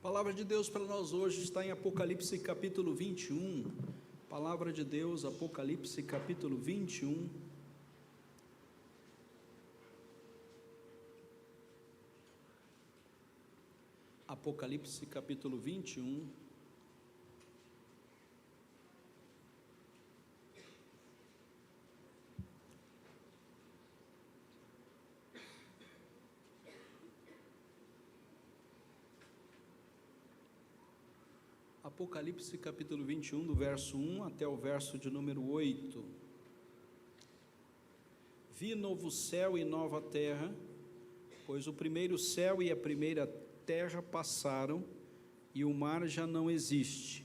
Palavra de Deus para nós hoje está em Apocalipse capítulo 21. Palavra de Deus, Apocalipse capítulo 21. Apocalipse capítulo 21. Apocalipse capítulo 21, do verso 1 até o verso de número 8. Vi novo céu e nova terra, pois o primeiro céu e a primeira terra passaram, e o mar já não existe.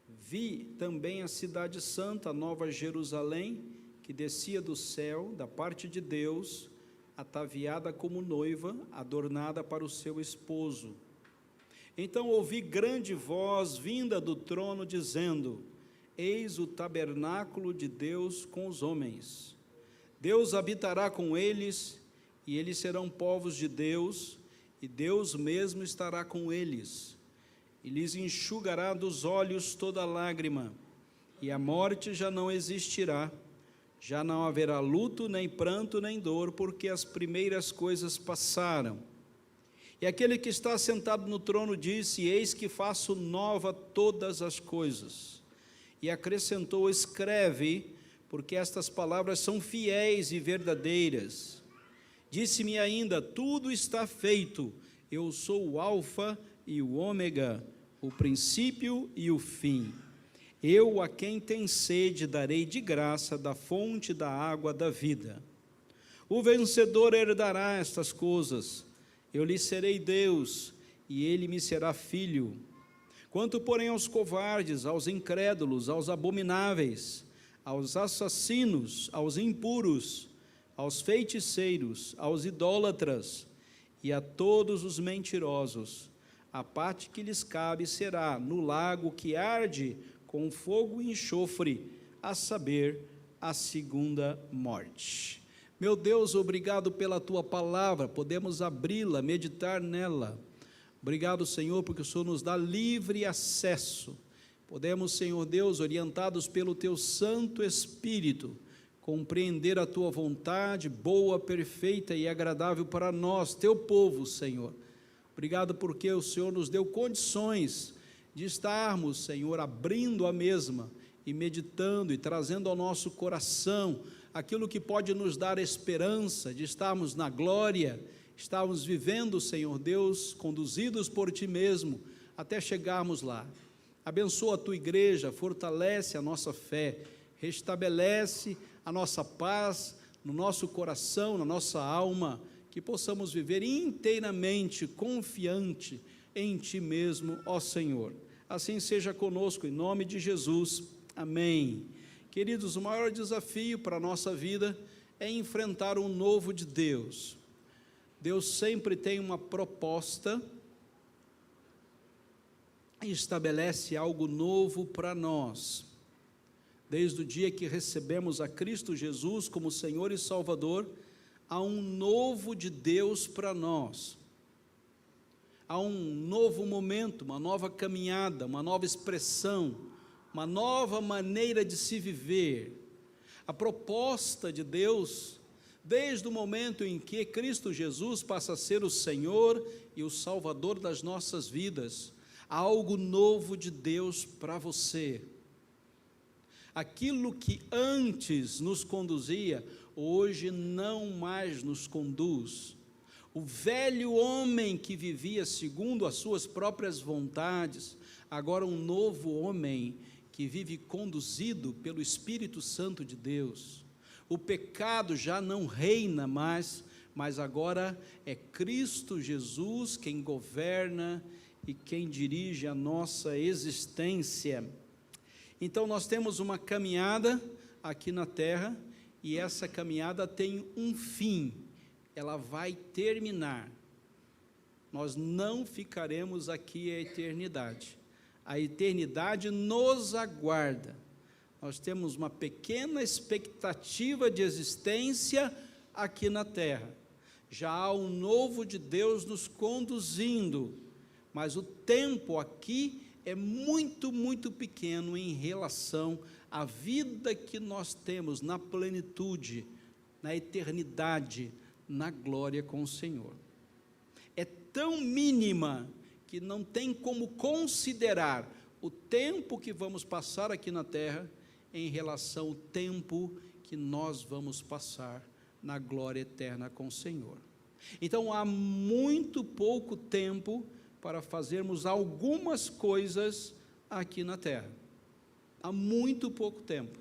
Vi também a cidade santa, a nova Jerusalém, que descia do céu, da parte de Deus, ataviada como noiva, adornada para o seu esposo. Então ouvi grande voz vinda do trono, dizendo: Eis o tabernáculo de Deus com os homens. Deus habitará com eles, e eles serão povos de Deus, e Deus mesmo estará com eles. E lhes enxugará dos olhos toda lágrima, e a morte já não existirá. Já não haverá luto, nem pranto, nem dor, porque as primeiras coisas passaram. E aquele que está sentado no trono disse: Eis que faço nova todas as coisas. E acrescentou: Escreve, porque estas palavras são fiéis e verdadeiras. Disse-me ainda: Tudo está feito. Eu sou o Alfa e o Ômega, o princípio e o fim. Eu, a quem tem sede, darei de graça da fonte da água da vida. O vencedor herdará estas coisas. Eu lhe serei Deus, e ele me será filho. Quanto, porém, aos covardes, aos incrédulos, aos abomináveis, aos assassinos, aos impuros, aos feiticeiros, aos idólatras e a todos os mentirosos, a parte que lhes cabe será no lago que arde com fogo e enxofre, a saber, a segunda morte. Meu Deus, obrigado pela Tua palavra, podemos abri-la, meditar nela. Obrigado, Senhor, porque o Senhor nos dá livre acesso. Podemos, Senhor Deus, orientados pelo Teu Santo Espírito, compreender a Tua vontade, boa, perfeita e agradável para nós, Teu povo, Senhor. Obrigado porque o Senhor nos deu condições de estarmos, Senhor, abrindo a mesma e meditando e trazendo ao nosso coração aquilo que pode nos dar esperança de estarmos na glória, estarmos vivendo, Senhor Deus, conduzidos por Ti mesmo, até chegarmos lá. Abençoa a Tua igreja, fortalece a nossa fé, restabelece a nossa paz no nosso coração, na nossa alma, que possamos viver inteiramente confiante em Ti mesmo, ó Senhor. Assim seja conosco, em nome de Jesus. Amém. Queridos, o maior desafio para a nossa vida é enfrentar o novo de Deus. Deus sempre tem uma proposta e estabelece algo novo para nós. Desde o dia que recebemos a Cristo Jesus como Senhor e Salvador, há um novo de Deus para nós. Há um novo momento, uma nova caminhada, uma nova expressão, uma nova maneira de se viver. A proposta de Deus, desde o momento em que Cristo Jesus passa a ser o Senhor e o Salvador das nossas vidas, há algo novo de Deus para você. Aquilo que antes nos conduzia, hoje não mais nos conduz. O velho homem que vivia segundo as suas próprias vontades, agora um novo homem que vive conduzido pelo Espírito Santo de Deus. O pecado já não reina mais, mas agora é Cristo Jesus quem governa e quem dirige a nossa existência. Então nós temos uma caminhada aqui na terra, e essa caminhada tem um fim, ela vai terminar. Nós não ficaremos aqui a eternidade. A eternidade nos aguarda. Nós temos uma pequena expectativa de existência aqui na terra. Já há um novo de Deus nos conduzindo mas o tempo aqui é muito, muito pequeno em relação à vida que nós temos na plenitude, na eternidade, na glória com o Senhor. É tão mínima que não tem como considerar o tempo que vamos passar aqui na terra em relação ao tempo que nós vamos passar na glória eterna com o Senhor. Então, há muito pouco tempo para fazermos algumas coisas aqui na terra. Há muito pouco tempo.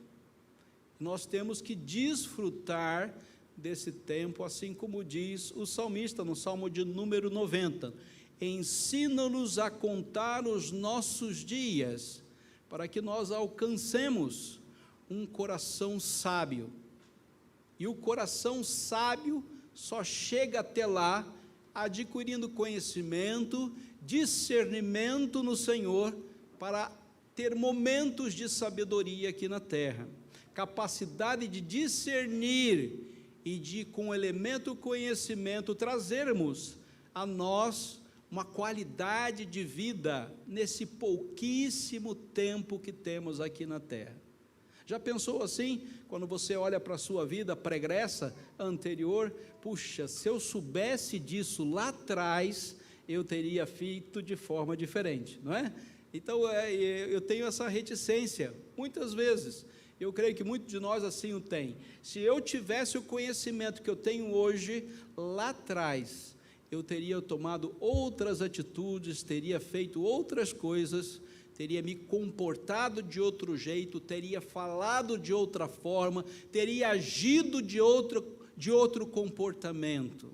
Nós temos que desfrutar desse tempo, assim como diz o salmista no Salmo de número 90. Ensina-nos a contar os nossos dias, para que nós alcancemos um coração sábio. E o coração sábio só chega até lá adquirindo conhecimento, discernimento no Senhor, para ter momentos de sabedoria aqui na terra, capacidade de discernir e de, com o elemento conhecimento, trazermos a nós uma qualidade de vida nesse pouquíssimo tempo que temos aqui na terra. Já pensou assim, quando você olha para a sua vida pregressa, anterior, puxa, se eu soubesse disso lá atrás, eu teria feito de forma diferente, não é? Então, eu tenho essa reticência, muitas vezes, eu creio que muitos de nós assim o têm. Se eu tivesse o conhecimento que eu tenho hoje, lá atrás, eu teria tomado outras atitudes, teria feito outras coisas, teria me comportado de outro jeito, teria falado de outra forma, teria agido de outro comportamento.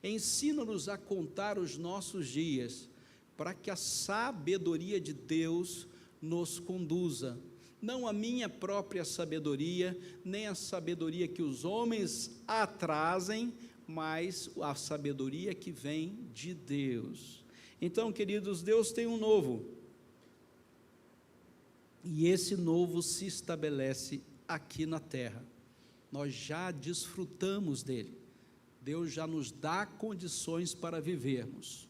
Ensina-nos a contar os nossos dias, para que a sabedoria de Deus nos conduza, não a minha própria sabedoria, nem a sabedoria que os homens trazem, mas a sabedoria que vem de Deus. Então, queridos, Deus tem um novo, e esse novo se estabelece aqui na terra. Nós já desfrutamos dele, Deus já nos dá condições para vivermos.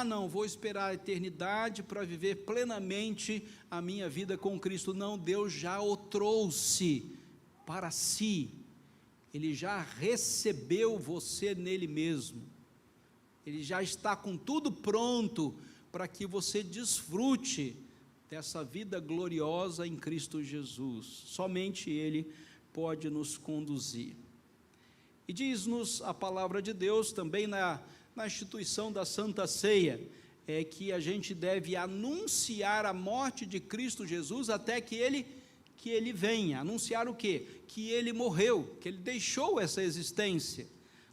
Não, vou esperar a eternidade para viver plenamente a minha vida com Cristo. Não, Deus já o trouxe para si, Ele já recebeu você nele mesmo, Ele já está com tudo pronto para que você desfrute dessa vida gloriosa em Cristo Jesus. Somente Ele pode nos conduzir. E diz-nos a palavra de Deus também na instituição da Santa Ceia, que a gente deve anunciar a morte de Cristo Jesus até que ele venha. Anunciar o quê? Que Ele morreu, que Ele deixou essa existência.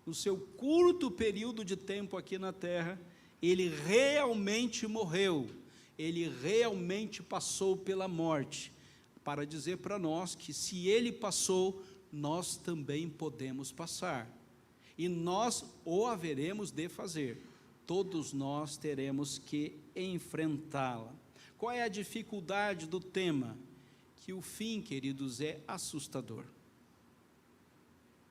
No seu curto período de tempo aqui na terra, Ele realmente morreu, Ele realmente passou pela morte, para dizer para nós que se Ele passou, nós também podemos passar, e nós o haveremos de fazer, todos nós teremos que enfrentá-la. Qual é a dificuldade do tema? Que o fim, queridos, é assustador.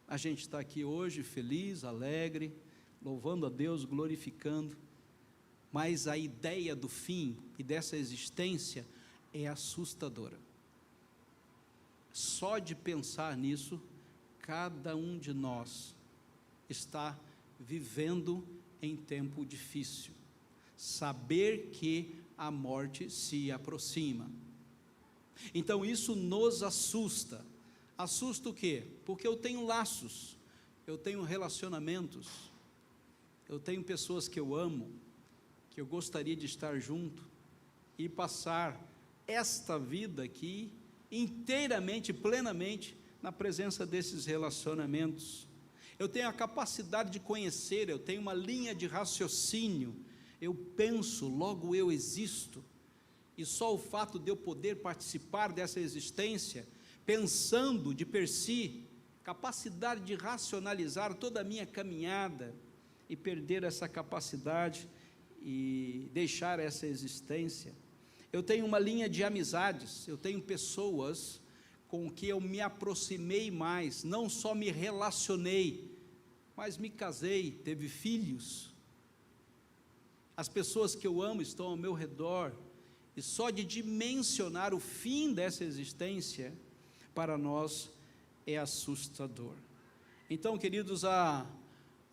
A gente está aqui hoje feliz, alegre, louvando a Deus, glorificando, mas a ideia do fim e dessa existência é assustadora. Só de pensar nisso, cada um de nós está vivendo em tempo difícil. Saber que a morte se aproxima. Então isso nos assusta. Assusta o quê? Porque eu tenho laços, eu tenho relacionamentos, eu tenho pessoas que eu amo, que eu gostaria de estar junto e passar esta vida aqui inteiramente, plenamente na presença desses relacionamentos. Eu tenho a capacidade de conhecer, eu tenho uma linha de raciocínio, eu penso, logo eu existo, e só o fato de eu poder participar dessa existência, pensando de per si, capacidade de racionalizar toda a minha caminhada, e perder essa capacidade e deixar essa existência. Eu tenho uma linha de amizades, eu tenho pessoas com que eu me aproximei mais, não só me relacionei, mas me casei, teve filhos. as pessoas que eu amo estão ao meu redor, e só de dimensionar o fim dessa existência, para nós é assustador. Então, queridos, a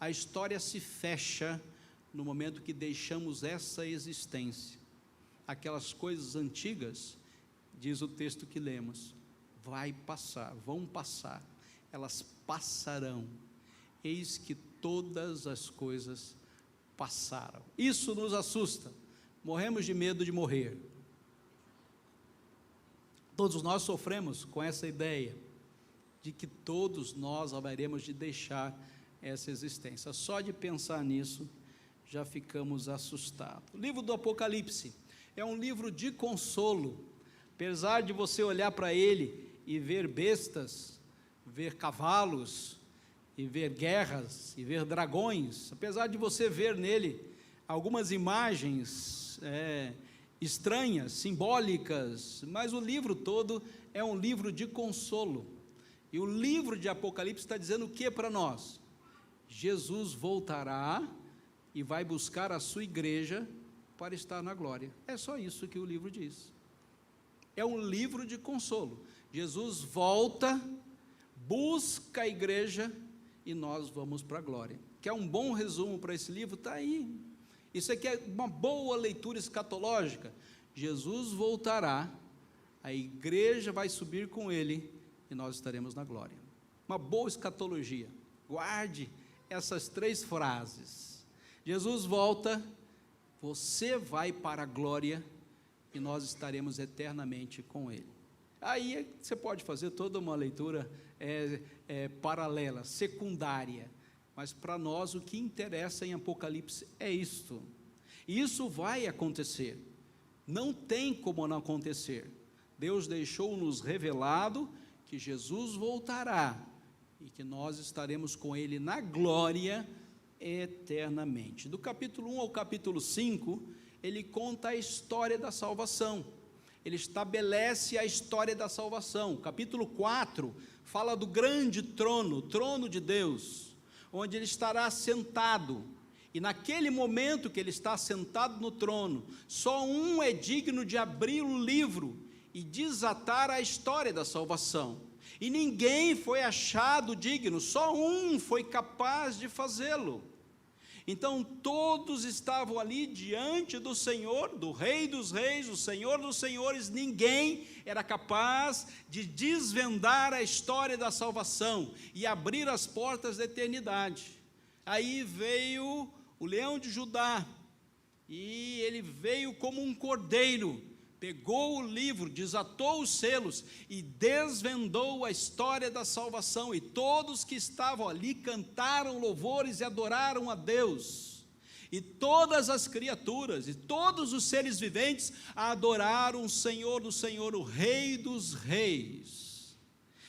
história se fecha no momento que deixamos essa existência. Aquelas coisas antigas, diz o texto que lemos, vão passar, elas passarão, eis que todas as coisas passaram. Isso nos assusta, morremos de medo de morrer. Todos nós sofremos com essa ideia, de que todos nós haveremos de deixar essa existência. Só de pensar nisso, já ficamos assustados. O livro do Apocalipse é um livro de consolo, apesar de você olhar para ele e ver bestas, ver cavalos, e ver guerras, e ver dragões, apesar de você ver nele algumas imagens estranhas, simbólicas, mas o livro todo é um livro de consolo. E o livro de Apocalipse está dizendo o que para nós? Jesus voltará e vai buscar a sua igreja para estar na glória. É só isso que o livro diz. É um livro de consolo. Jesus volta, busca a igreja e nós vamos para a glória. Quer um bom resumo para esse livro? Está aí. Isso aqui é uma boa leitura escatológica. Jesus voltará, a igreja vai subir com ele e nós estaremos na glória. Uma boa escatologia. Guarde essas 3 frases. Jesus volta, você vai para a glória e nós estaremos eternamente com ele. Aí você pode fazer toda uma leitura paralela, secundária, mas para nós o que interessa em Apocalipse é isto. Isso vai acontecer, não tem como não acontecer. Deus deixou-nos revelado que Jesus voltará e que nós estaremos com ele na glória eternamente. Do capítulo 1 ao capítulo 5, ele conta a história da salvação, ele estabelece a história da salvação. Capítulo 4 fala do grande trono, o trono de Deus, onde ele estará sentado, e naquele momento que ele está sentado no trono, só um é digno de abrir o livro e desatar a história da salvação, e ninguém foi achado digno, só um foi capaz de fazê-lo. Então todos estavam ali diante do Senhor, do Rei dos Reis, o Senhor dos Senhores. Ninguém era capaz de desvendar a história da salvação e abrir as portas da eternidade. Aí veio o leão de Judá, e ele veio como um cordeiro, pegou o livro, desatou os selos e desvendou a história da salvação, e todos que estavam ali cantaram louvores e adoraram a Deus, e todas as criaturas e todos os seres viventes adoraram o Senhor do Senhor, o Rei dos Reis.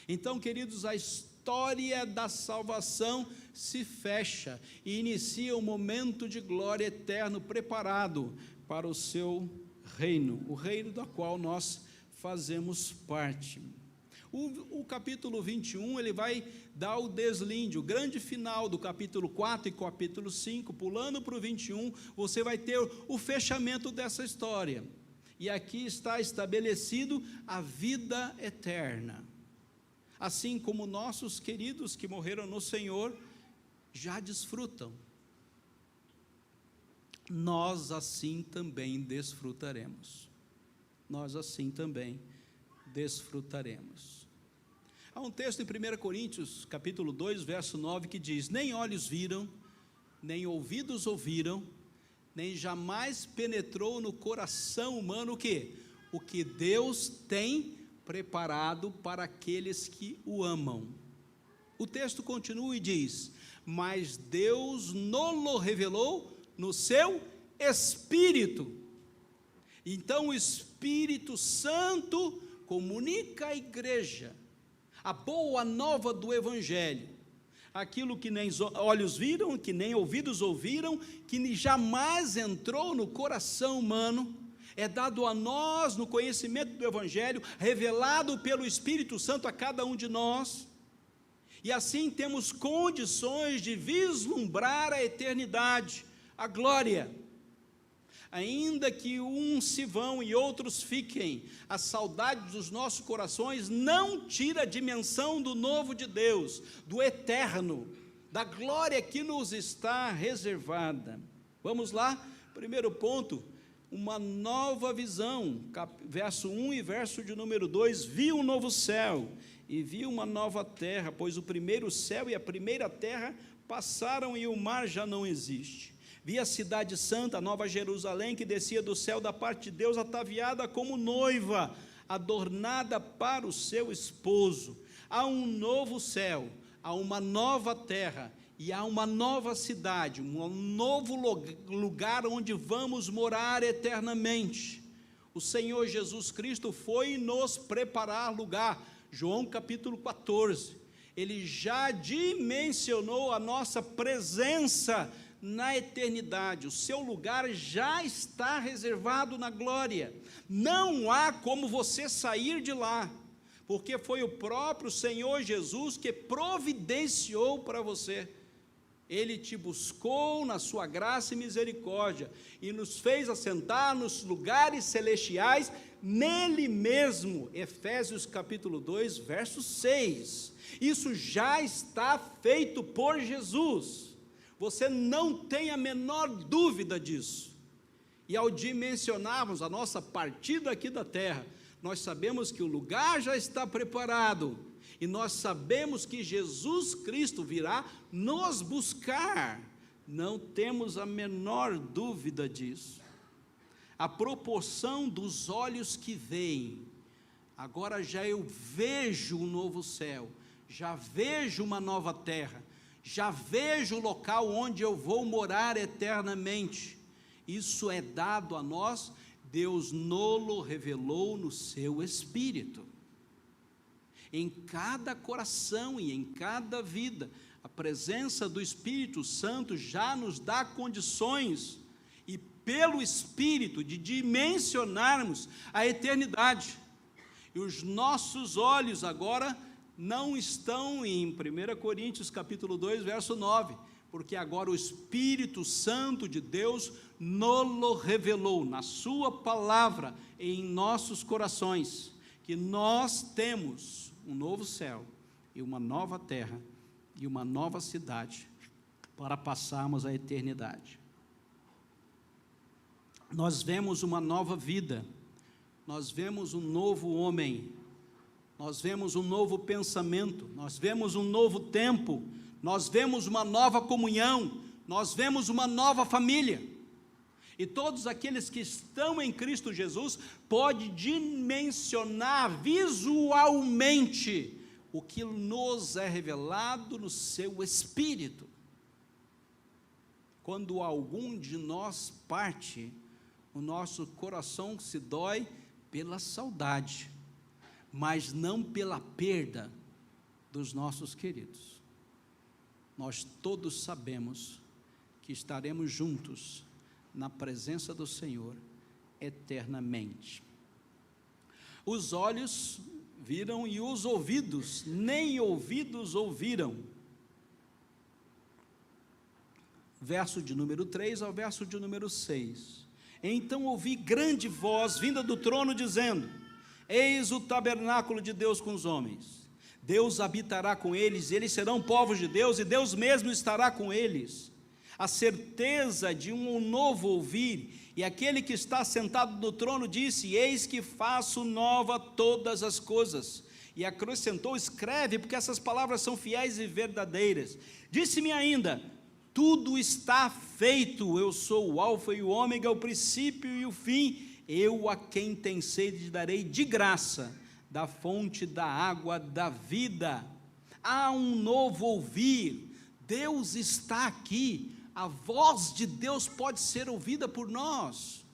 Então, queridos, a história da salvação se fecha e inicia um momento de glória eterno preparado para o seu reino, o reino do qual nós fazemos parte. O capítulo 21, ele vai dar o deslinde, o grande final do capítulo 4 e capítulo 5, pulando para o 21, você vai ter o fechamento dessa história, e aqui está estabelecido a vida eterna, assim como nossos queridos que morreram no Senhor já desfrutam, nós assim também desfrutaremos. Nós assim também desfrutaremos. Há um texto em 1 Coríntios, capítulo 2, verso 9, que diz: nem olhos viram, nem ouvidos ouviram, nem jamais penetrou no coração humano o quê? O que Deus tem preparado para aqueles que o amam. O texto continua e diz: mas Deus nos revelou no seu Espírito. Então o Espírito Santo comunica à igreja a boa nova do Evangelho, aquilo que nem olhos viram, que nem ouvidos ouviram, que jamais entrou no coração humano, é dado a nós no conhecimento do Evangelho, revelado pelo Espírito Santo a cada um de nós, e assim temos condições de vislumbrar a eternidade, a glória. Ainda que uns se vão e outros fiquem, a saudade dos nossos corações não tira a dimensão do novo de Deus, do eterno, da glória que nos está reservada. Vamos lá? Primeiro ponto, uma nova visão, verso 1 e verso de número 2, vi um novo céu e vi uma nova terra, pois o primeiro céu e a primeira terra passaram e o mar já não existe. Vi a cidade santa, a nova Jerusalém, que descia do céu da parte de Deus, ataviada como noiva, adornada para o seu esposo. Há um novo céu, há uma nova terra, e há uma nova cidade, um novo lugar onde vamos morar eternamente. O Senhor Jesus Cristo foi nos preparar lugar. João capítulo 14, Ele já dimensionou a nossa presença na eternidade, o seu lugar já está reservado na glória, não há como você sair de lá, porque foi o próprio Senhor Jesus que providenciou para você. Ele te buscou na sua graça e misericórdia, e nos fez assentar nos lugares celestiais, nele mesmo, Efésios capítulo 2, verso 6, isso já está feito por Jesus, você não tem a menor dúvida disso, e ao dimensionarmos a nossa partida aqui da terra, nós sabemos que o lugar já está preparado, e nós sabemos que Jesus Cristo virá nos buscar, não temos a menor dúvida disso. A proporção dos olhos que veem, agora já eu vejo um novo céu, já vejo uma nova terra, já vejo o local onde eu vou morar eternamente, isso é dado a nós, Deus nos revelou no seu Espírito. Em cada coração e em cada vida, a presença do Espírito Santo já nos dá condições, e pelo Espírito, de dimensionarmos a eternidade, e os nossos olhos agora não estão em 1 Coríntios capítulo 2, verso 9, porque agora o Espírito Santo de Deus nos revelou na sua palavra, em nossos corações, que nós temos um novo céu, e uma nova terra, e uma nova cidade, para passarmos a eternidade. Nós vemos uma nova vida, nós vemos um novo homem, nós vemos um novo pensamento, nós vemos um novo tempo, nós vemos uma nova comunhão, nós vemos uma nova família, e todos aqueles que estão em Cristo Jesus, podem dimensionar visualmente o que nos é revelado no seu Espírito. Quando algum de nós parte, o nosso coração se dói pela saudade, mas não pela perda dos nossos queridos. Nós todos sabemos que estaremos juntos na presença do Senhor eternamente. Os olhos viram e os ouvidos, nem ouvidos ouviram. Verso de número 3 ao verso de número 6. Então ouvi grande voz vinda do trono dizendo: eis o tabernáculo de Deus com os homens, Deus habitará com eles, eles serão povos de Deus, e Deus mesmo estará com eles. A certeza de um novo ouvir, e aquele que está sentado no trono disse: eis que faço nova todas as coisas, e acrescentou: escreve, porque essas palavras são fiéis e verdadeiras. Disse-me ainda: tudo está feito, eu sou o alfa e o ômega, o princípio e o fim, eu a quem tem sede darei de graça, da fonte da água da vida. Há um novo ouvir, Deus está aqui, a voz de Deus pode ser ouvida por nós,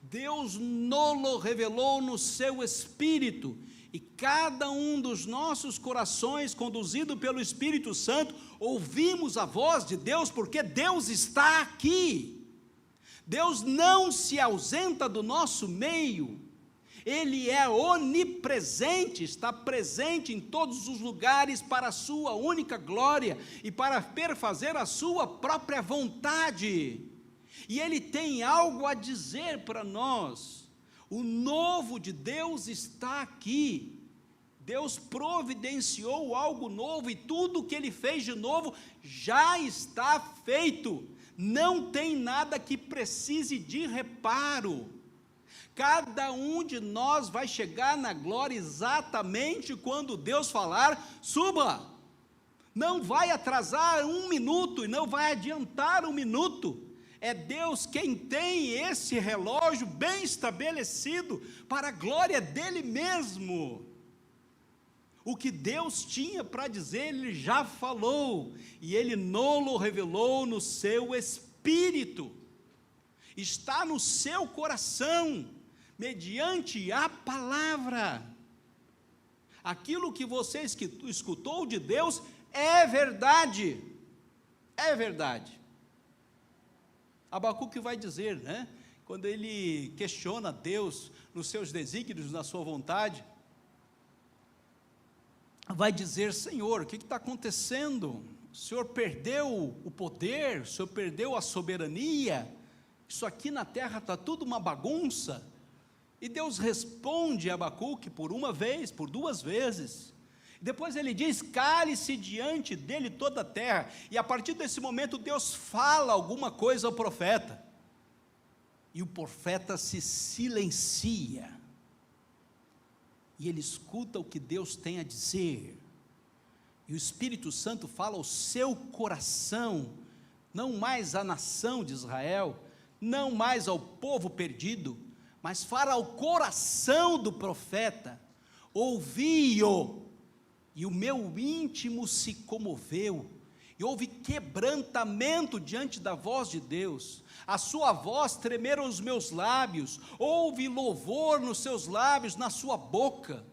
Deus nos revelou no seu Espírito, e cada um dos nossos corações, conduzido pelo Espírito Santo, ouvimos a voz de Deus, porque Deus está aqui, Deus não se ausenta do nosso meio, Ele é onipresente, está presente em todos os lugares para a sua única glória e para perfazer a sua própria vontade. e Ele tem algo a dizer para nós. O novo de Deus está aqui. Deus providenciou algo novo, e tudo que Ele fez de novo já está feito. Não tem nada que precise de reparo. Cada um de nós vai chegar na glória exatamente quando Deus falar: suba. Não vai atrasar um minuto e não vai adiantar um minuto. É Deus quem tem esse relógio bem estabelecido para a glória dele mesmo. O que Deus tinha para dizer, Ele já falou, e Ele nos revelou no seu Espírito. Está no seu coração, mediante a palavra. Aquilo que você escutou de Deus é verdade. É verdade. Abacuque vai dizer, né? Quando ele questiona Deus nos seus desígnios, na sua vontade, vai dizer: Senhor, o que está acontecendo? O Senhor perdeu o poder, o Senhor perdeu a soberania, isso aqui na terra está tudo uma bagunça. E Deus responde a Abacuque por uma vez, por duas vezes. Depois ele diz: cale-se diante dele toda a terra. E a partir desse momento Deus fala alguma coisa ao profeta, e o profeta se silencia, e ele escuta o que Deus tem a dizer, e o Espírito Santo fala ao seu coração, não mais à nação de Israel, não mais ao povo perdido, mas fala ao coração do profeta: ouvi-o, e o meu íntimo se comoveu, e houve quebrantamento diante da voz de Deus, a sua voz tremeram os meus lábios, houve louvor nos seus lábios, na sua boca.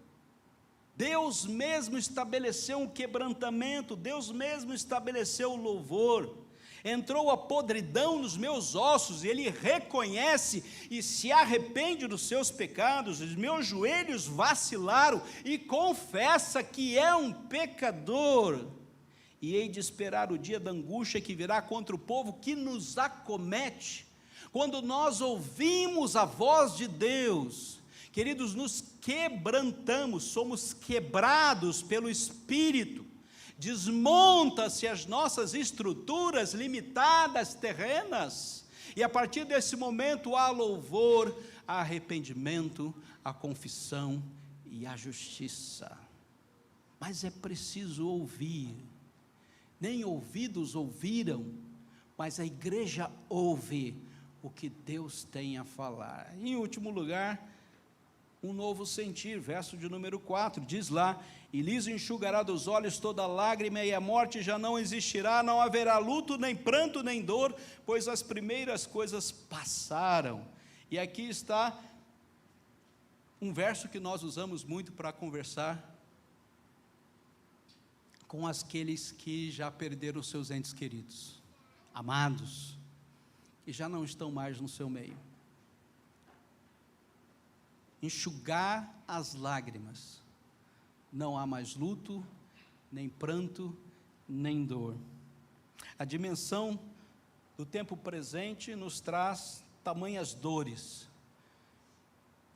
Deus mesmo estabeleceu um quebrantamento, Deus mesmo estabeleceu o louvor. Entrou a podridão nos meus ossos, e ele reconhece e se arrepende dos seus pecados. Os meus joelhos vacilaram, e confessa que é um pecador, e hei de esperar o dia da angústia que virá contra o povo que nos acomete. Quando nós ouvimos a voz de Deus, queridos, nos quebrantamos, somos quebrados pelo Espírito, desmonta-se as nossas estruturas limitadas, terrenas, e a partir desse momento há louvor, há arrependimento, há confissão e há justiça. Mas é preciso ouvir. Nem ouvidos ouviram, mas a igreja ouve o que Deus tem a falar. Em último lugar, um novo sentir, verso de número 4, diz lá: e lhes enxugará dos olhos toda lágrima, e a morte já não existirá, não haverá luto, nem pranto, nem dor, pois as primeiras coisas passaram. E aqui está um verso que nós usamos muito para conversar com aqueles que já perderam seus entes queridos, amados, que já não estão mais no seu meio. Enxugar as lágrimas, não há mais luto, nem pranto, nem dor. A dimensão do tempo presente nos traz tamanhas dores,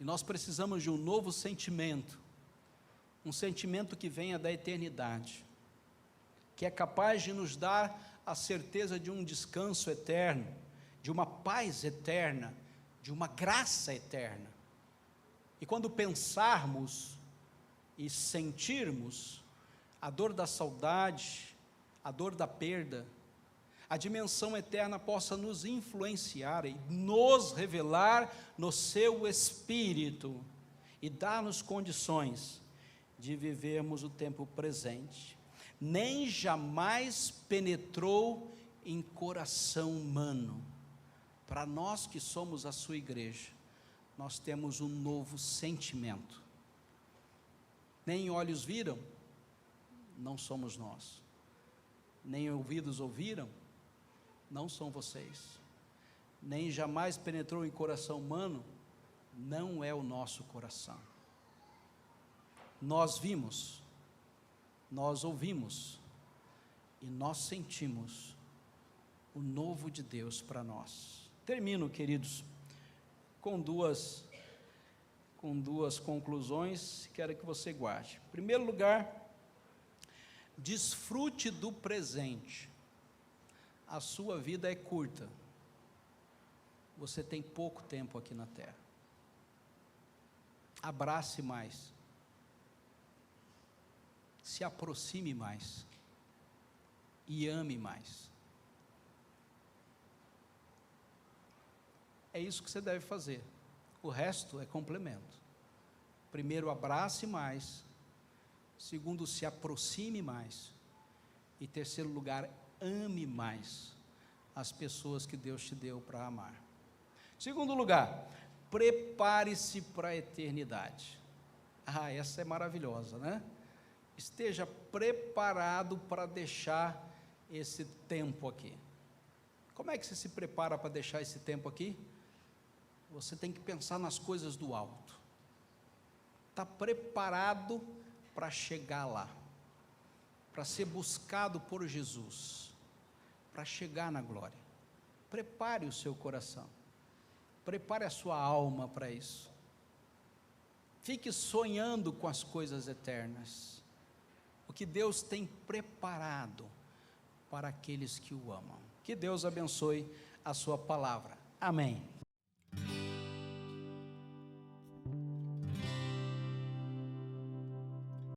e nós precisamos de um novo sentimento, um sentimento que venha da eternidade, que é capaz de nos dar a certeza de um descanso eterno, de uma paz eterna, de uma graça eterna. E quando pensarmos e sentirmos a dor da saudade, a dor da perda, a dimensão eterna possa nos influenciar e nos revelar no seu Espírito, e dar-nos condições de vivermos o tempo presente. Nem jamais penetrou em coração humano. Para nós que somos a sua igreja, nós temos um novo sentimento. Nem olhos viram, não somos nós. Nem ouvidos ouviram, não são vocês. Nem jamais penetrou em coração humano, não é o nosso coração. Nós vimos, nós ouvimos e nós sentimos o novo de Deus para nós. Termino, queridos, com duas conclusões, quero que você guarde. Em primeiro lugar, desfrute do presente. A sua vida é curta. Você tem pouco tempo aqui na terra. Abrace mais. Se aproxime mais. E ame mais. É isso que você deve fazer. O resto é complemento. Primeiro, abrace mais. Segundo, se aproxime mais. E terceiro lugar, ame mais as pessoas que Deus te deu para amar. Segundo lugar, prepare-se para a eternidade. Essa é maravilhosa, né? Esteja preparado para deixar esse tempo aqui. Como é que você se prepara para deixar esse tempo aqui? Você tem que pensar nas coisas do alto. Está preparado para chegar lá, para ser buscado por Jesus, para chegar na glória. Prepare o seu coração, prepare a sua alma para isso. Fique sonhando com as coisas eternas, o que Deus tem preparado para aqueles que o amam. Que Deus abençoe a sua palavra. Amém.